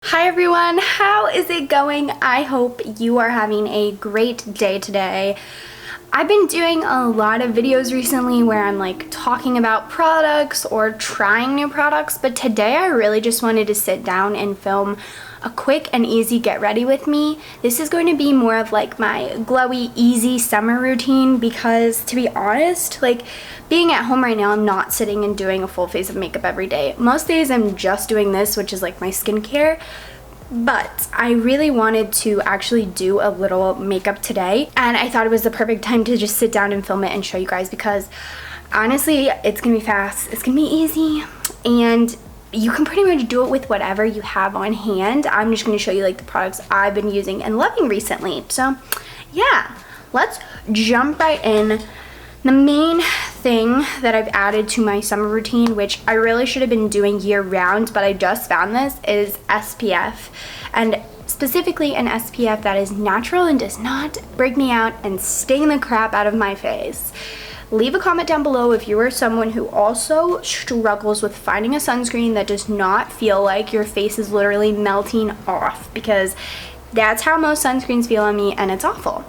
Hi everyone, how is it going? I hope you are having a great day today. I've been doing a lot of videos recently where I'm like talking about products or trying new products, but today I really just wanted to sit down and film a quick and easy get ready with me. This is going to be more of like my glowy, easy summer routine because, to be honest, like being at home right now, I'm not sitting and doing a full face of makeup every day. Most days I'm just doing this, which is like my skincare. But I really wanted to actually do a little makeup today, and I thought it was the perfect time to just sit down and film it and show you guys because honestly, it's gonna be fast, it's gonna be easy, and you can pretty much do it with whatever you have on hand. I'm just gonna show you like the products I've been using and loving recently. So yeah, let's jump right in. The main thing that I've added to my summer routine, which I really should have been doing year round, but I just found this, is SPF. And specifically an SPF that is natural and does not break me out and sting the crap out of my face. Leave a comment down below if you are someone who also struggles with finding a sunscreen that does not feel like your face is literally melting off, because that's how most sunscreens feel on me and it's awful.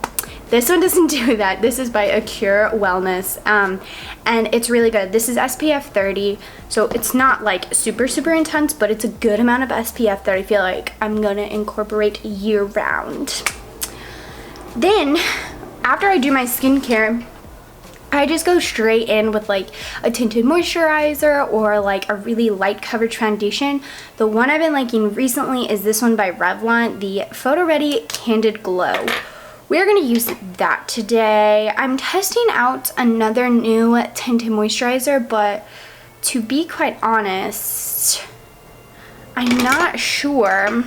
This one doesn't do that. This is by Acure Wellness, and it's really good. This is SPF 30, so it's not like super intense, but it's a good amount of SPF that I feel like I'm gonna incorporate year round. Then, after I do my skincare, I just go straight in with like a tinted moisturizer or like a really light coverage foundation. The one I've been liking recently is this one by Revlon, the Photo Ready Candid Glow. We're gonna use that today. I'm testing out another new tinted moisturizer, but to be quite honest, I'm not sure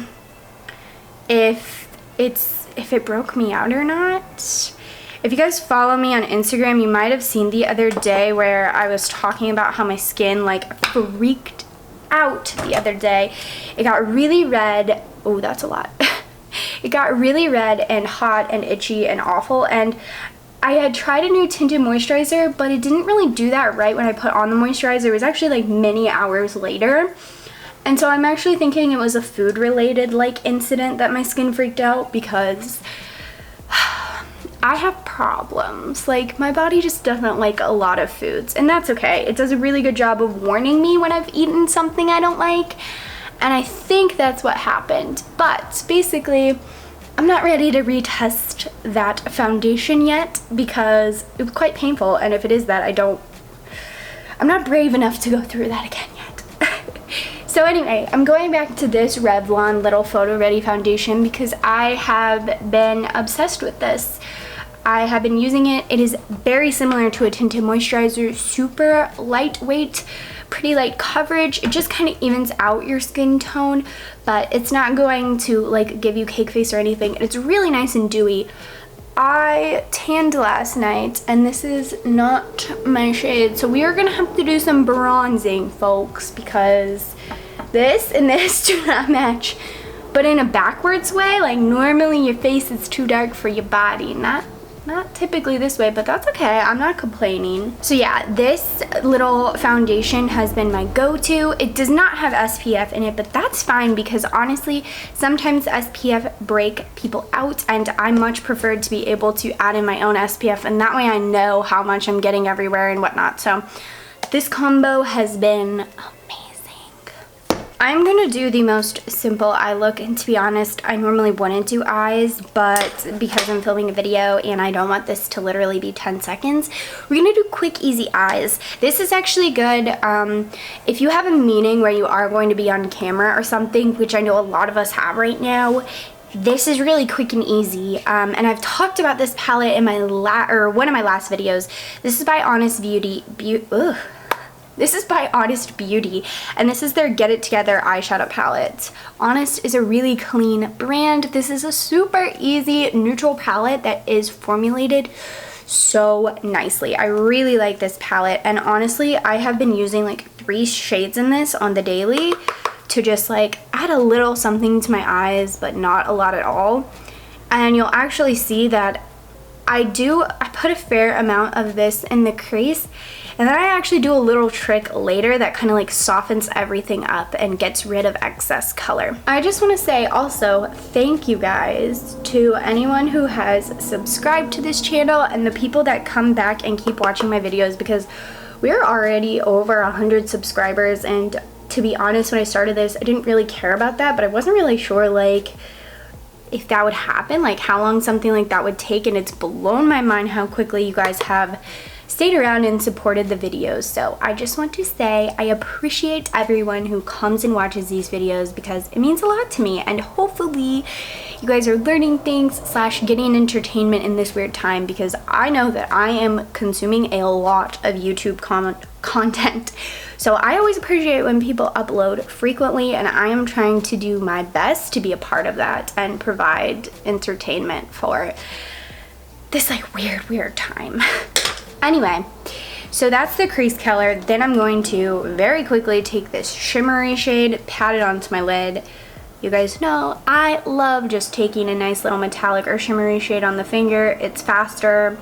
if it broke me out or not. If you guys follow me on Instagram, you might have seen the other day where I was talking about how my skin like freaked out the other day. It got really red. Oh, that's a lot. It got really red and hot and itchy and awful, and I had tried a new tinted moisturizer, but it didn't really do that right when I put on the moisturizer. It was actually like many hours later, and so I'm actually thinking it was a food related like incident that my skin freaked out, because I have problems. Like, my body just doesn't like a lot of foods, and that's okay. It does a really good job of warning me when I've eaten something I don't like, and I think that's what happened. But basically, I'm not ready to retest that foundation yet because it was quite painful, and if it is that, I'm not brave enough to go through that again yet. So anyway, I'm going back to this Revlon Little Photo Ready foundation because I have been obsessed with this. I have been using it. It is very similar to a tinted moisturizer, super lightweight, pretty light coverage. It just kind of evens out your skin tone, but it's not going to like give you cake face or anything. It's really nice and dewy. I tanned last night, and this is not my shade, so we are gonna have to do some bronzing, folks, because this and this do not match, but in a backwards way. Like, normally your face is too dark for your body, not typically this way, but that's okay. I'm not complaining. So yeah, this little foundation has been my go-to. It does not have SPF in it, but that's fine because honestly, sometimes SPF break people out, and I much prefer to be able to add in my own SPF, and that way I know how much I'm getting everywhere and whatnot. So this combo has been amazing. I'm gonna do the most simple eye look, and to be honest, I normally wouldn't do eyes, but because I'm filming a video and I don't want this to literally be 10 seconds, we're gonna do quick, easy eyes. This is actually good if you have a meeting where you are going to be on camera or something, which I know a lot of us have right now. This is really quick and easy, and I've talked about this palette in my one of my last videos. This is by Honest Beauty. This is by Honest Beauty, and this is their Get It Together eyeshadow palette. Honest is a really clean brand. This is a super easy neutral palette that is formulated so nicely. I really like this palette, and honestly, I have been using like 3 shades in this on the daily to just like add a little something to my eyes, but not a lot at all. And you'll actually see that I put a fair amount of this in the crease, And then I actually do a little trick later that kind of like softens everything up and gets rid of excess color. I just want to say also thank you guys to anyone who has subscribed to this channel and the people that come back and keep watching my videos, because we're already over 100 subscribers. And to be honest, when I started this, I didn't really care about that, but I wasn't really sure like if that would happen, like how long something like that would take, and it's blown my mind how quickly you guys have stayed around and supported the videos. So I just want to say I appreciate everyone who comes and watches these videos, because it means a lot to me, and hopefully you guys are learning things / getting entertainment in this weird time, because I know that I am consuming a lot of YouTube content. So I always appreciate when people upload frequently, and I am trying to do my best to be a part of that and provide entertainment for this like weird time. Anyway, so that's the crease color. Then I'm going to very quickly take this shimmery shade, pat it onto my lid. You guys know I love just taking a nice little metallic or shimmery shade on the finger. It's faster,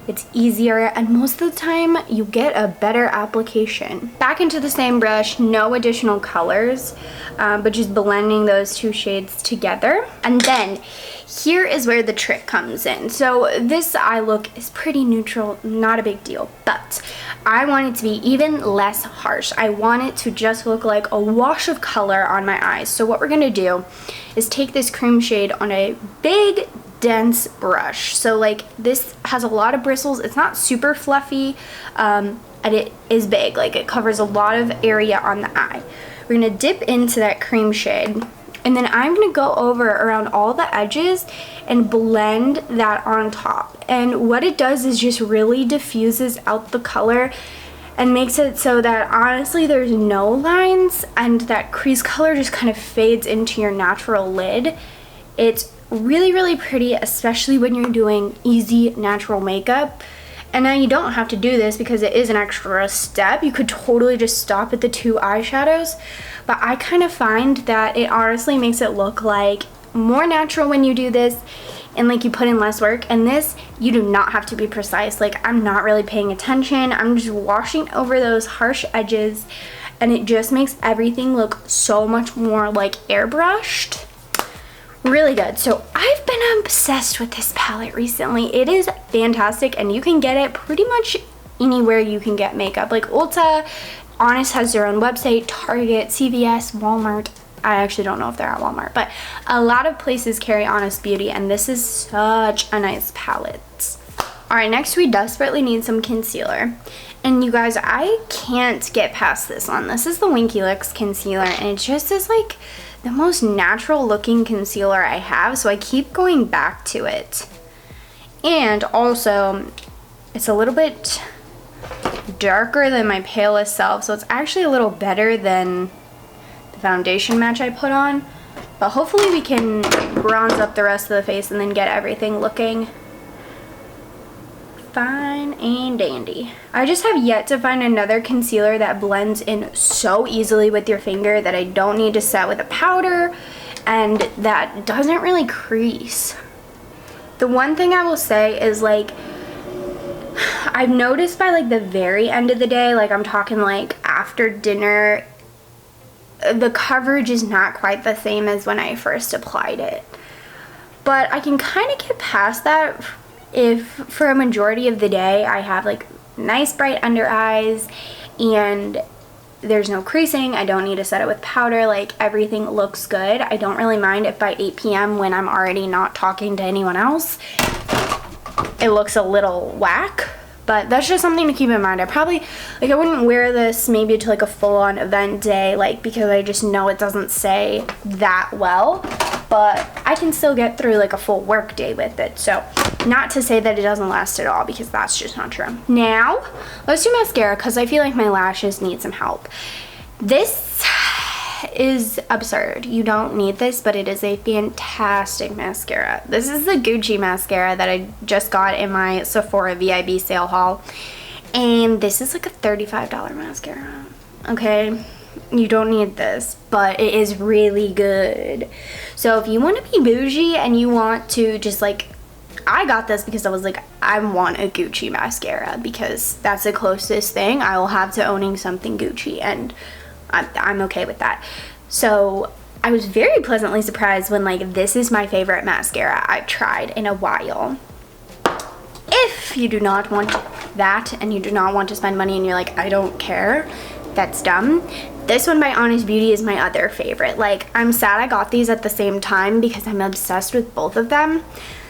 it's easier, and most of the time you get a better application. Back into the same brush, no additional colors, but just blending those two shades together. And then here is where the trick comes in. So this eye look is pretty neutral, not a big deal, but I want it to be even less harsh. I want it to just look like a wash of color on my eyes. So what we're gonna do is take this cream shade on a big dense brush. So like this has a lot of bristles. It's not super fluffy, and it is big. Like it covers a lot of area on the eye. We're gonna dip into that cream shade, and then I'm gonna go over around all the edges and blend that on top. And what it does is just really diffuses out the color and makes it so that honestly there's no lines, and that crease color just kind of fades into your natural lid. It's really pretty, especially when you're doing easy natural makeup. And now you don't have to do this because it is an extra step. You could totally just stop at the 2 eyeshadows, but I kind of find that it honestly makes it look like more natural when you do this, and like you put in less work. And this, you do not have to be precise. Like I'm not really paying attention, I'm just washing over those harsh edges, and it just makes everything look so much more like airbrushed. Really good. So I've been obsessed with this palette recently. It is fantastic, and you can get it pretty much anywhere you can get makeup. Like Ulta, Honest has their own website, Target, CVS, Walmart. I actually don't know if they're at Walmart, but a lot of places carry Honest Beauty, and this is such a nice palette. All right, next we desperately need some concealer. And you guys, I can't get past this one. This is the Winky Looks concealer, and it just is like the most natural looking concealer I have, so I keep going back to it. And also, it's a little bit darker than my palest self, so it's actually a little better than the foundation match I put on. But hopefully we can bronze up the rest of the face and then get everything looking fine and dandy. I just have yet to find another concealer that blends in so easily with your finger that I don't need to set with a powder, and that doesn't really crease. The one thing I will say is like I've noticed by like the very end of the day, like I'm talking like after dinner, the coverage is not quite the same as when I first applied it. But I can kind of get past that if for a majority of the day I have like nice bright under eyes and there's no creasing. I don't need to set it with powder. Like everything looks good. I don't really mind if by 8 p.m. when I'm already not talking to anyone else, it looks a little whack. But that's just something to keep in mind. I probably, like I wouldn't wear this maybe to like a full-on event day, like because I just know it doesn't say that well. But I can still get through like a full work day with it. So not to say that it doesn't last at all, because that's just not true. Now, let's do mascara, because I feel like my lashes need some help. This is absurd. You don't need this, but it is a fantastic mascara. This is the Gucci mascara that I just got in my Sephora VIB sale haul. And this is like a $35 mascara, okay? You don't need this, but it is really good. So if you want to be bougie and you want to just like, I got this because I was like, I want a Gucci mascara because that's the closest thing I will have to owning something Gucci, and I'm okay with that. So I was very pleasantly surprised when like this is my favorite mascara I've tried in a while. If you do not want that and you do not want to spend money and you're like, I don't care, that's dumb. This one by Honest Beauty is my other favorite. Like, I'm sad I got these at the same time because I'm obsessed with both of them.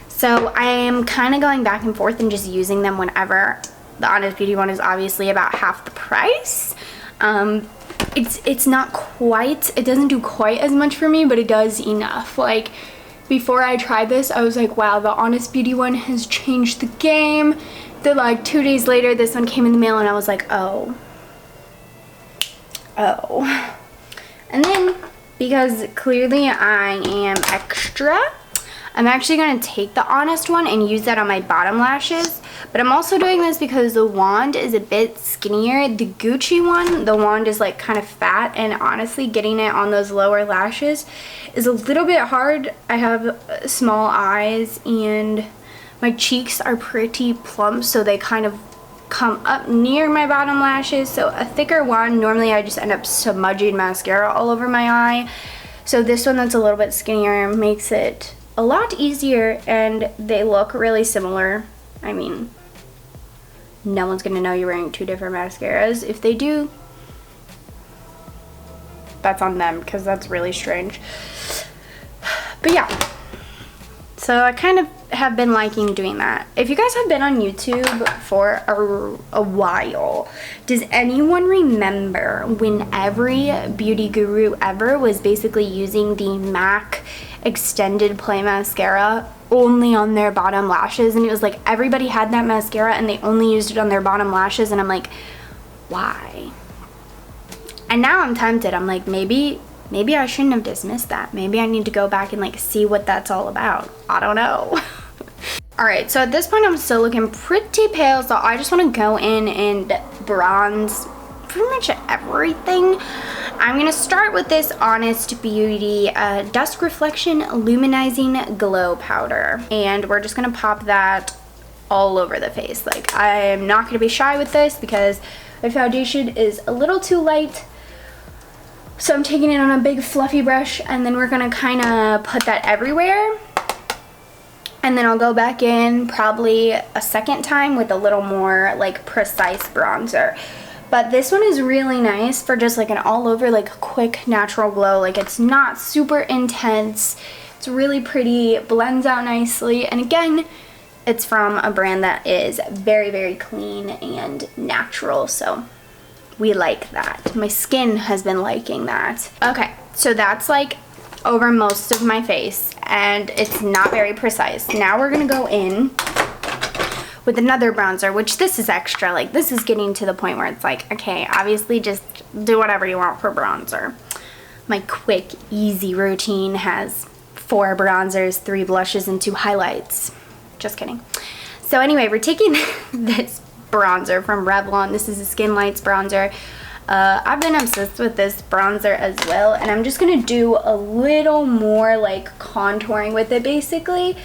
So I am kind of going back and forth and just using them whenever. The Honest Beauty one is obviously about half the price. It's not quite, it doesn't do quite as much for me, but it does enough. Like, before I tried this, I was like, wow, the Honest Beauty one has changed the game. Then like 2 days later, this one came in the mail and I was like, oh. And then, because clearly I am extra, I'm actually going to take the Honest one and use that on my bottom lashes. But I'm also doing this because the wand is a bit skinnier. The Gucci one, the wand is like kind of fat, and honestly getting it on those lower lashes is a little bit hard. I have small eyes and my cheeks are pretty plump, so they kind of come up near my bottom lashes. So a thicker one, normally I just end up smudging mascara all over my eye. So this one that's a little bit skinnier makes it a lot easier, and they look really similar. I mean, no one's gonna know you're wearing two different mascaras. If they do, that's on them because that's really strange. But yeah, so I kind of have been liking doing that. If you guys have been on YouTube for a while, does anyone remember when every beauty guru ever was basically using the MAC extended play mascara only on their bottom lashes? And it was like everybody had that mascara and they only used it on their bottom lashes, and I'm like, why? And now I'm tempted. I'm like, maybe I shouldn't have dismissed that. Maybe I need to go back and like see what that's all about. I don't know. Alright, so at this point I'm still looking pretty pale, so I just want to go in and bronze pretty much everything. I'm going to start with this Honest Beauty Dusk Reflection Luminizing Glow Powder. And we're just going to pop that all over the face. Like, I'm not going to be shy with this because my foundation is a little too light. So I'm taking it on a big fluffy brush, and then we're going to kind of put that everywhere. And then I'll go back in probably a second time with a little more like precise bronzer. But this one is really nice for just like an all over like quick natural glow. Like, it's not super intense. It's really pretty, blends out nicely. And again, it's from a brand that is very, very clean and natural. So we like that. My skin has been liking that. Okay, so that's like over most of my face, and it's not very precise. Now we're gonna go in with another bronzer, which this is extra. Like, this is getting to the point where it's like, okay, obviously just do whatever you want for bronzer. My quick, easy routine has 4 bronzers, 3 blushes, and 2 highlights. Just kidding. So anyway, we're taking this bronzer from Revlon. This is a Skin Lights bronzer. I've been obsessed with this bronzer as well, and I'm just gonna do a little more like contouring with it. Basically,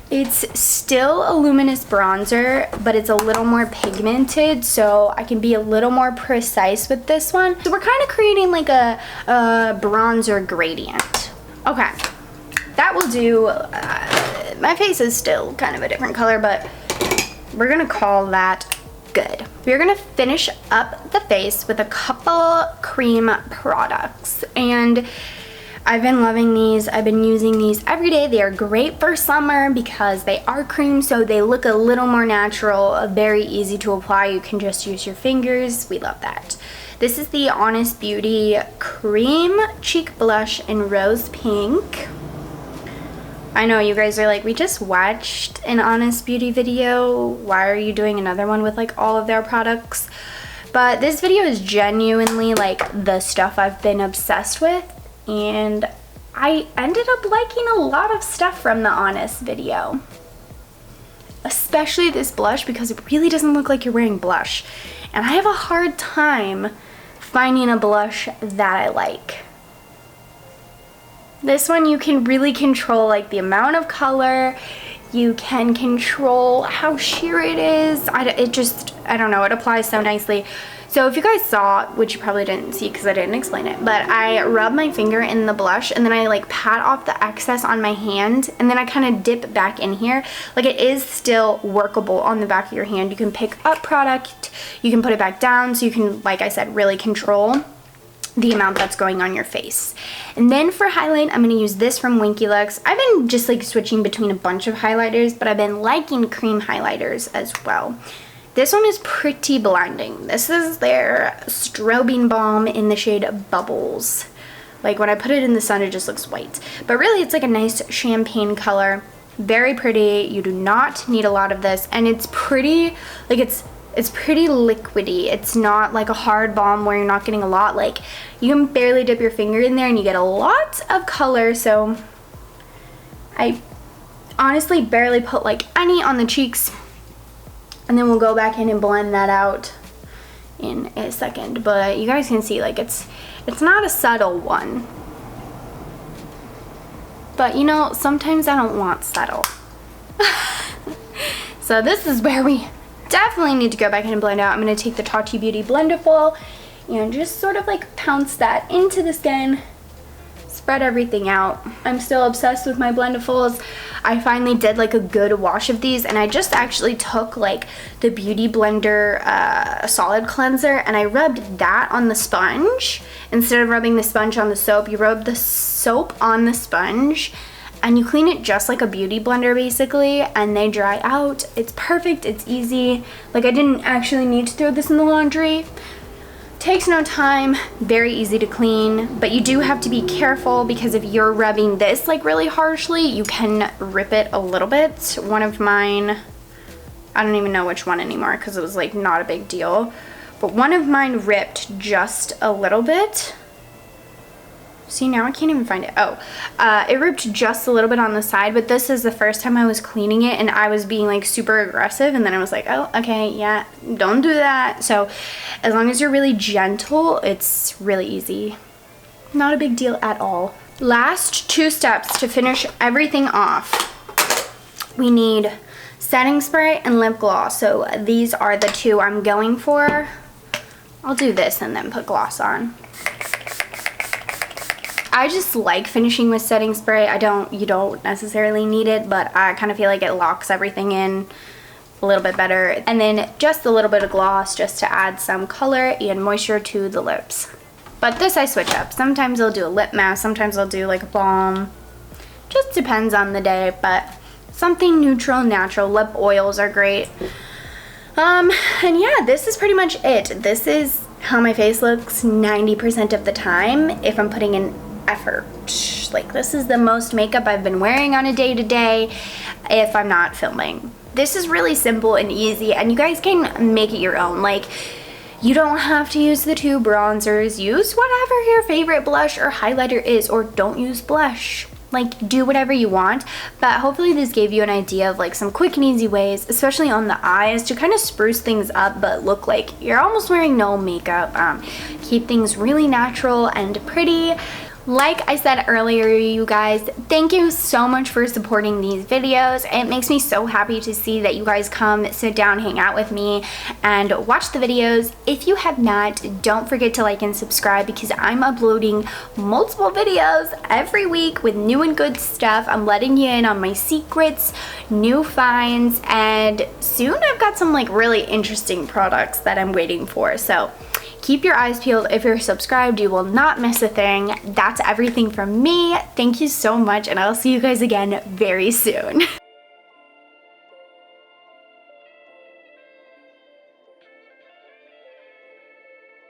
it's still a luminous bronzer, but it's a little more pigmented, so I can be a little more precise with this one. So we're kind of creating like a bronzer gradient. Okay, that will do. My face is still kind of a different color, but we're gonna call that good. We're gonna finish up the face with a couple cream products, and I've been loving these. I've been using these every day. They are great for summer because they are cream, so they look a little more natural, very easy to apply. You can just use your fingers. We love that. This is the Honest Beauty Cream Cheek Blush in Rose Pink. I know you guys are like, we just watched an Honest Beauty video. Why are you doing another one with like all of their products? But this video is genuinely like the stuff I've been obsessed with, and I ended up liking a lot of stuff from the Honest video. Especially this blush, because it really doesn't look like you're wearing blush. And I have a hard time finding a blush that I like. This one you can really control like the amount of color. You can control how sheer it is. I don't know, it applies so nicely. So if you guys saw, which you probably didn't see because I didn't explain it, but I rub my finger in the blush and then I like pat off the excess on my hand and then I kind of dip back in here. Like, it is still workable on the back of your hand. You can pick up product, you can put it back down, so you can, like I said, really control the amount that's going on your face. And then for highlight, I'm going to use this from Winky Looks. I've been just like switching between a bunch of highlighters, but I've been liking cream highlighters as well. This one is pretty blinding. This is their strobing balm in the shade Bubbles. Like, when I put it in the sun, it just looks white. But really, it's like a nice champagne color. Very pretty. You do not need a lot of this. And it's pretty, like, it's pretty liquidy. It's not like a hard balm where you're not getting a lot. Like, you can barely dip your finger in there and you get a lot of color. So I honestly barely put like any on the cheeks. And then we'll go back in and blend that out in a second. But you guys can see, like, it's not a subtle one. But, you know, sometimes I don't want subtle. So this is where we definitely need to go back in and blend out. I'm going to take the Tati Beauty Blenderful and just sort of like pounce that into the skin. Spread everything out. I'm still obsessed with my Blendafuls. I finally did like a good wash of these, and I just actually took like the Beauty Blender solid cleanser and I rubbed that on the sponge. Instead of rubbing the sponge on the soap, you rub the soap on the sponge and you clean it just like a beauty blender basically, and they dry out. It's perfect, it's easy. Like, I didn't actually need to throw this in the laundry. Takes no time, very easy to clean, but you do have to be careful because if you're rubbing this like really harshly, you can rip it a little bit. One of mine, I don't even know which one anymore because it was like not a big deal, but one of mine ripped just a little bit. See, now I can't even find it. Oh, it ripped just a little bit on the side, but this is the first time I was cleaning it and I was being like super aggressive, and then I was like, oh, okay, yeah, don't do that. So as long as you're really gentle, it's really easy. Not a big deal at all. Last two steps to finish everything off. We need setting spray and lip gloss. So these are the two I'm going for. I'll do this and then put gloss on. I just like finishing with setting spray. You don't necessarily need it, but I kind of feel like it locks everything in a little bit better. And then just a little bit of gloss just to add some color and moisture to the lips. But this I switch up. Sometimes I'll do a lip mask, sometimes I'll do like a balm. Just depends on the day, but something neutral, natural. Lip oils are great. And yeah, this is pretty much it. This is how my face looks 90% of the time if I'm putting in effort. Like, this is the most makeup I've been wearing on a day-to-day if I'm not filming. This is really simple and easy, and you guys can make it your own. Like, you don't have to use the two bronzers. Use whatever your favorite blush or highlighter is, or don't use blush. Like, do whatever you want, but hopefully this gave you an idea of like some quick and easy ways, especially on the eyes, to kind of spruce things up but look like you're almost wearing no makeup. Keep things really natural and pretty. Like I said earlier, you guys, thank you so much for supporting these videos. It makes me so happy to see that you guys come sit down, hang out with me, and watch the videos. If you have not, don't forget to like and subscribe because I'm uploading multiple videos every week with new and good stuff. I'm letting you in on my secrets, new finds, and soon I've got some like really interesting products that I'm waiting for. So keep your eyes peeled. If you're subscribed, you will not miss a thing. That's everything from me. Thank you so much, and I'll see you guys again very soon.